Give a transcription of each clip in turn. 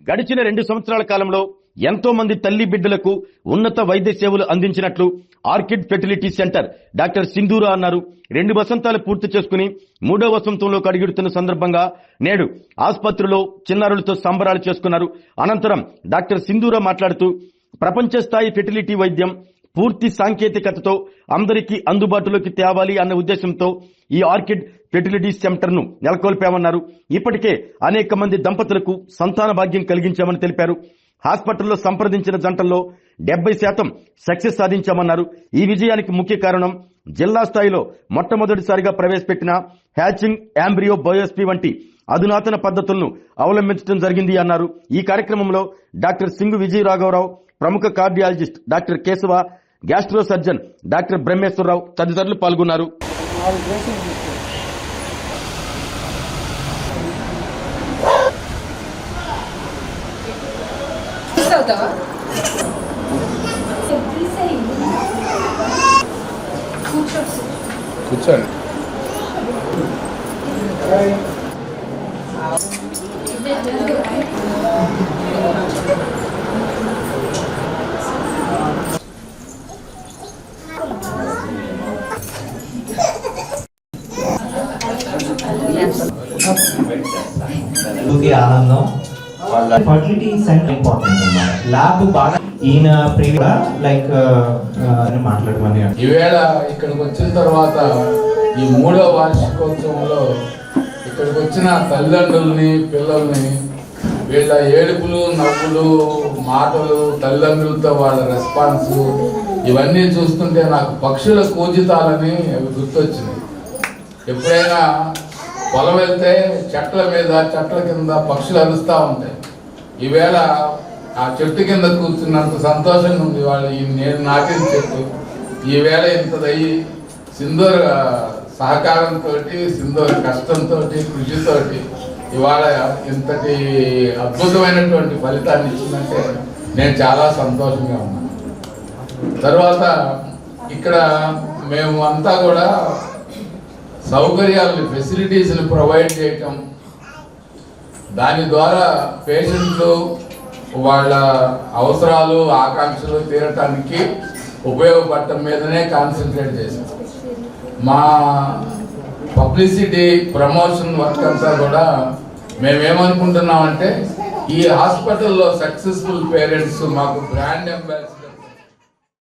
గడిచిన 2 సంవత్సరాల కాలంలో ఎంతో మంది తల్లి బిడ్డలకు ఉన్నత వైద్య సేవలు అందించినట్లు orchid fertility centre doctor Sindhura అన్నారు. 2 వసంతాలు పూర్తి చేసుకుని 3వ వసంతంలోకి అడుగుతున్న సందర్భంగా నేడు ఆసుపత్రిలో చిన్నారులతో సంబరాలు చేసుకున్నారు. అనంతరం డాక్టర్ సింధూరా మాట్లాడుతూ ప్రపంచ స్థాయి ఫెర్టిలిటీ వైద్యం పూర్తి సాంకేతికతతో అందరికీ అందుబాటులోకి తేవాలి అన్న ఉద్దేశంతో ఈ ఆర్కిడ్ ఫెర్టిలిటీ సెంటర్ ను నెలకొల్పామన్నారు. ఇప్పటికే అనేక మంది దంపతులకు సంతాన భాగ్యం కలిగించామని తెలిపారు. హాస్పిటల్లో సంప్రదించిన జంటల్లో 70% సక్సెస్ సాధించామన్నారు. ఈ విజయానికి ముఖ్య కారణం జిల్లా స్థాయిలో మొట్టమొదటిసారిగా ప్రవేశపెట్టిన హ్యాచింగ్ యాంబ్రియో బయోస్పీ వంటి అధునాతన పద్ధతులను అవలంబించడం జరిగింది అన్నారు. ఈ కార్యక్రమంలో డాక్టర్ సింగు విజయ రాఘవరావు, ప్రముఖ cardiologist doctor Keshava, gastro surgeon doctor Brahmeswara Rao తదితరులు పాల్గొన్నారు. కూర్చోండి. ఆనందం ఫర్టిలిటీ సెంటర్ ఇంపార్టెంట్ అన్నమాట. ల్యాబ్ బాగా ఈయన ప్రీవియస్ లైక్ మాట్లాడమని ఈవేళ ఇక్కడికి వచ్చిన తర్వాత ఈ 3వ వార్షికోత్సవంలో ఇక్కడికి వచ్చిన తల్లిదండ్రుల్ని, పిల్లల్ని, వీళ్ళ ఏడుపులు, నవ్వులు, మాటలు, తల్లిదండ్రులతో వాళ్ళ రెస్పాన్స్ ఇవన్నీ చూస్తుంటే నాకు పక్షుల కూజితాలని అవి గుర్తొచ్చినాయి. ఎప్పుడైనా పొలం వెళ్తే చెట్ల మీద, చెట్ల కింద పక్షులు అరుస్తూ ఉంటాయి. ఈవేళ ఆ చెట్టు కింద కూర్చున్నంత సంతోషంగా ఉంది. వాళ్ళు నేను నాటిన చెట్టు ఈవేళ ఇంతదయ్యి సింధూర్ సహకారంతో, సింధూర్ కష్టంతో, కృషితో ఇవాళ ఇంతటి అద్భుతమైనటువంటి ఫలితాన్ని ఇచ్చిందంటే నేను చాలా సంతోషంగా ఉన్నాను. తర్వాత ఇక్కడ మేము అంతా కూడా సౌకర్యాలని, ఫెసిలిటీస్ని ప్రొవైడ్ చేయటం, దాని ద్వారా పేషెంట్లు వాళ్ళ అవసరాలు, ఆకాంక్షలు తీరటానికి ఉపయోగపడటం మీదనే కాన్సన్ట్రేట్ చేశాం. మా పబ్లిసిటీ, ప్రమోషన్ వర్క్ అంతా కూడా మేమేమనుకుంటున్నామంటే ఈ హాస్పిటల్లో సక్సెస్ఫుల్ పేరెంట్స్ మాకు బ్రాండ్ అంబాసిడర్.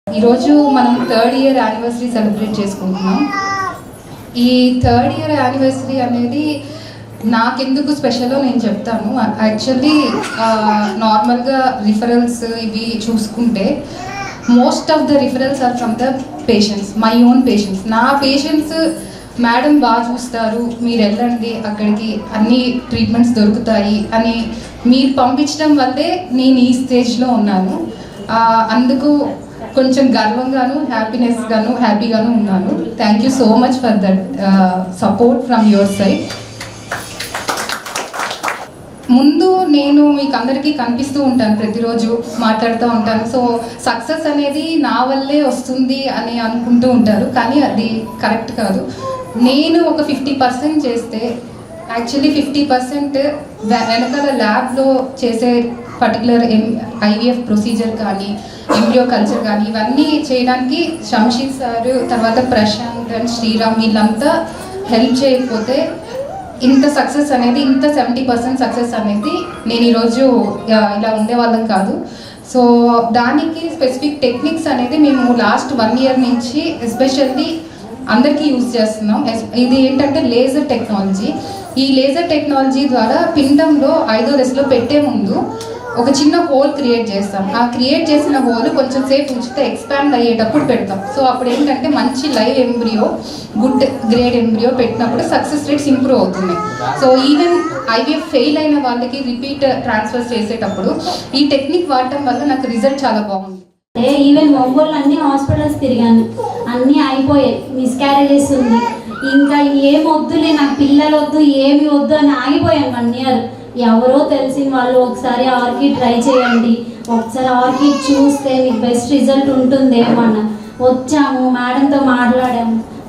ఈరోజు మనం 3rd ఇయర్ యానివర్సరీ సెలబ్రేట్ చేసుకుంటున్నాం. ఈ 3rd ఇయర్ యానివర్సరీ అనేది నాకెందుకు స్పెషలో నేను చెప్తాను. యాక్చువల్లీ నార్మల్గా రిఫరల్స్ ఇవి చూసుకుంటే most of the referrals are from the patients, my own patients. నా పేషెంట్స్ మేడం బాగా చూస్తారు, మీరు వెళ్ళండి అక్కడికి, అన్ని ట్రీట్మెంట్స్ దొరుకుతాయి అని మీరు పంపించడం వల్లే నేను ఈ స్టేజ్లో ఉన్నాను. అందుకు కొంచెం గర్వంగాను, హ్యాపీగాను ఉన్నాను. Thank you so much for that support from your side. ముందు నేను మీకు అందరికీ కనిపిస్తూ ఉంటాను, ప్రతిరోజు మాట్లాడుతూ ఉంటాను. సో సక్సెస్ అనేది నా వల్లే వస్తుంది అని అనుకుంటూ ఉంటారు, కానీ అది కరెక్ట్ కాదు. నేను ఒక 50% చేస్తే యాక్చువల్లీ 50% వెనకాల ల్యాబ్లో చేసే పర్టికులర్ IVF ప్రొసీజర్ కానీ, ఎంబ్రియో కల్చర్ కానీ ఇవన్నీ చేయడానికి శంషీర్ సార్, తర్వాత ప్రశాంత్ అండ్ శ్రీరామ్ వీళ్ళంతా హెల్ప్ చేయకపోతే ఇంత సక్సెస్ అనేది, ఇంత 70% సక్సెస్ అనేది నేను ఈరోజు ఇలా ఉండేవాళ్ళం కాదు. సో దానికి స్పెసిఫిక్ టెక్నిక్స్ అనేది మేము లాస్ట్ 1 ఇయర్ నుంచి ఎస్పెషల్లీ అందరికీ యూజ్ చేస్తున్నాం. ఇది ఏంటంటే లేజర్ టెక్నాలజీ. ఈ లేజర్ టెక్నాలజీ ద్వారా పిండంలో 5వ దశలో పెట్టే ముందు ఒక చిన్న హోల్ క్రియేట్ చేస్తాం. ఆ క్రియేట్ చేసిన హోల్ కొంచెం సేపు ఉంచితే ఎక్స్పాండ్ అయ్యేటప్పుడు పెడతాం. సో అప్పుడు ఏంటంటే మంచి live embryo, good grade embryo పెట్టినప్పుడు సక్సెస్ రేట్స్ ఇంప్రూవ్ అవుతున్నాయి. సో ఈవెన్ IVF ఫెయిల్ అయిన వాళ్ళకి రిపీట్ ట్రాన్స్ఫర్ చేసేటప్పుడు ఈ టెక్నిక్ వాడటం వల్ల నాకు రిజల్ట్ చాలా బాగుంది. ఈవెన్ ఒంగోలు అన్ని హాస్పిటల్స్ తిరిగాను, అన్నీ అయిపోయాయి, మిస్క్యారేజెస్ ఉంది, ఇంకా ఏం వద్దులే, నాకు పిల్లలు వద్దు, ఏమి వద్దు అని ఆగిపోయాను 1 ఇయర్. ఎవరో తెలిసిన వాళ్ళు ఒకసారి ఆర్కిడ్ ట్రై చేయండి, ఒకసారి ఆర్కిడ్ చూస్తే మీకు బెస్ట్ రిజల్ట్ ఉంటుందేమన్నా. వచ్చాము, మేడంతో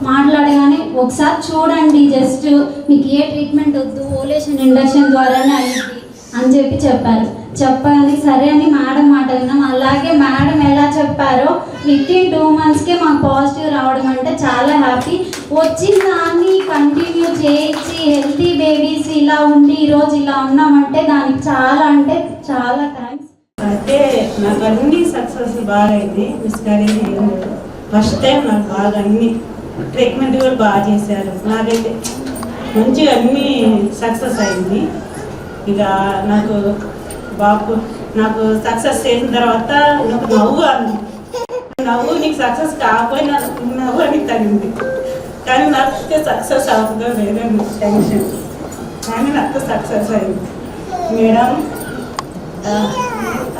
మాట్లాడగానే ఒకసారి చూడండి, జస్ట్ మీకు ఏ ట్రీట్మెంట్ వద్దు, ఓలేషన్ ఇండక్షన్ ద్వారానే అయ్యింది అని చెప్పారు. చెప్పాలి సరే అని మేడం మాట విన్నాం. అలాగే మేడం ఎలా చెప్పారో వితిన్ 2 monthsకే మాకు పాజిటివ్ రావడం అంటే చాలా హ్యాపీ. వచ్చిన దాన్ని కంటిన్యూ చేయించి హెల్తీ బేబీస్ ఇలా ఉండి ఈరోజు ఇలా ఉన్నామంటే దానికి చాలా అంటే చాలా థ్యాంక్స్. అయితే నాకు అన్ని సక్సెస్ బాగా అయింది. మిస్కారేజ్ ఏం లేదు. ఫస్ట్ టైం నాకు బాగా అన్ని ట్రీట్మెంట్ కూడా బాగా చేశారు. నాకైతే మంచిగా అన్నీ సక్సెస్ అయింది. ఇక నాకు సక్సెస్ చేసిన తర్వాత నాకు నవ్వు నీకు సక్సెస్ కాకపోయినా నవ్వు అని తగ్గింది. కానీ నాకు సక్సెస్ అవుతుందో లేదో టెన్షన్, కానీ నాకు సక్సెస్ అయింది. మేడం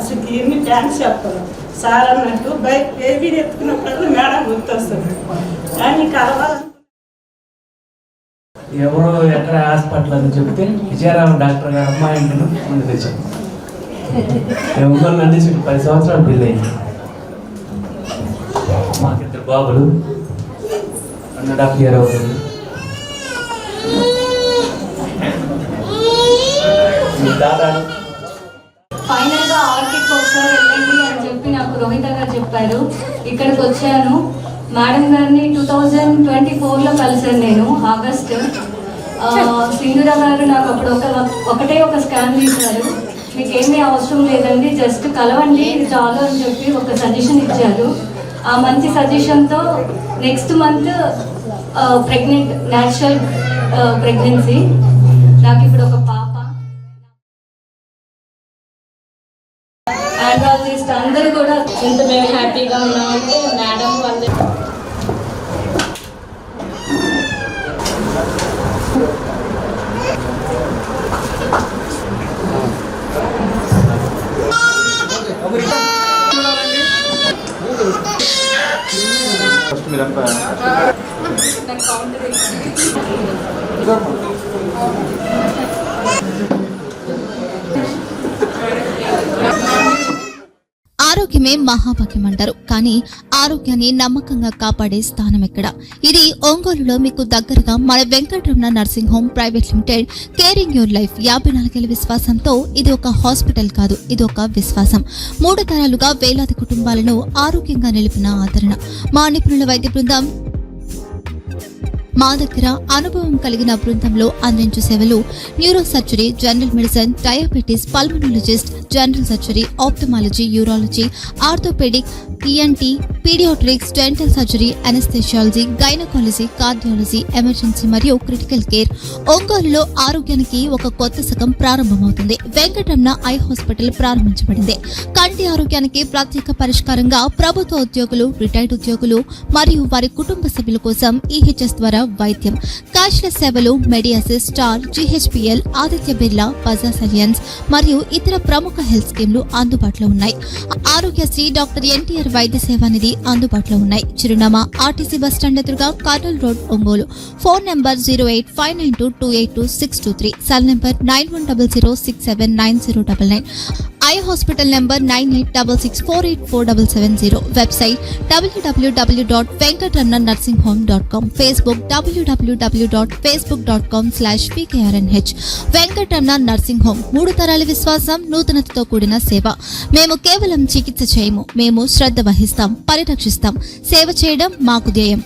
అసలు ఎన్ని థ్యాంక్స్ చెప్పాలి. సార్ అన్నట్టు బైక్ బేబీ ఎత్తుకున్నప్పుడు మేడం గుర్తొస్తుంది. కానీ కలవాలి ఎవరో ఎక్కడ హాస్పిటల్ అని చెప్తే విజయరామ డాక్టర్ గారు అమ్మాయి ముందు తెచ్చాను. ఒంగోలు నుండి 10 సంవత్సరాలు పెళ్ళి అయింది. మాకు 2 బాబులు, 1.5 year అవుతుంది. దాదాపు ఫైనల్గా ఆర్కిడ్కి ఒకసారి వెళ్ళండి అని చెప్పి నాకు రోహిత గారు చెప్పారు. ఇక్కడికి వచ్చాను. మేడం గారిని 2024లో కలిసాను నేను, ఆగస్ట్. సింధూర గారు నాకు అప్పుడు ఒకటే ఒక స్కాన్ తీశారు. మీకు ఏమీ అవసరం లేదండి, జస్ట్ కలవండి ఇది చాలు అని చెప్పి ఒక సజెషన్ ఇచ్చారు. ఆ మంచి సజెషన్తో next month pregnant, natural pregnancy. నాకు ఇప్పుడు ఒక పాప. ఆండ్రాలజిస్ట్ అందరూ కూడా ఎంత మేము హ్యాపీగా ఉన్నామంటే మేడం వాళ్ళు ఆరోగ్యమే మహాభాగ్యం అంటారు. కానీ ఆరోగ్యాన్ని నమ్మకంగా కాపాడే స్థానం ఎక్కడ? ఇది ఒంగోలులో మీకు దగ్గరగా మన Venkataramana nursing home private limited. Caring your life 54 ఏళ్ల విశ్వాసంతో ఇది ఒక హాస్పిటల్ కాదు, ఇది ఒక విశ్వాసం. 3 తరాలుగా వేలాది కుటుంబాలను ఆరోగ్యంగా నిలిపిన ఆదరణ. మా నిపుణుల వైద్య బృందం మా దగ్గర అనుభవం కలిగిన బృందంలో అందించే సేవలు neuro surgery, general medicine, diabetes, pulmonologist, general surgery, ophthalmology, urology, orthopaedic, ENT, paediatrics, dental surgery, anaesthesiology, gynaecology, cardiology, emergency మరియు క్రిటికల్ కేర్. ఒంగోలులో ఆరోగ్యానికి ఒక కొత్త శకం ప్రారంభమవుతుంది. వెంకటరమణ ఐ హాస్పిటల్ ప్రారంభించబడింది. కంటి ఆరోగ్యానికి ప్రత్యేక పరిష్కారంగా ప్రభుత్వ ఉద్యోగులు, రిటైర్డ్ ఉద్యోగులు మరియు వారి కుటుంబ సభ్యుల కోసం ఈహెచ్ఎస్ ద్వారా వైద్యం, క్యాష్లెస్ సేవలు, మెడియాసిస్, స్టార్, జీహెచ్పిఎల్, ఆదిత్య బిర్లా, బజాజ్ అలియన్స్ మరియు ఇతర ప్రముఖ హెల్త్ స్కీమ్లు అందుబాటులో ఉన్నాయి. ఆరోగ్యశ్రీ, డాక్టర్ ఎన్టీఆర్ వైద్య సేవానిధి అందుబాటులో ఉన్నాయి. చిరునామా ఆర్టీసీ బస్టాండ్ ఎదురుగా, Kurnool road, Ongole. Phone number 08592282623, cell number 9100679099. Eye hospital number 9866484770. Website www.venkatramanarsinghome.com. Facebook www.facebook.com/vkrnh. Venkataramana nursing home, 3 తరాల విశ్వాసం, నూతనతతో కూడిన సేవ. మేము కేవలం చికిత్స చేయము, మేము శ్రద్ధ వహిస్తాం, పరిరక్షిస్తాం. సేవ చేయడం మాకు ధ్యేయం.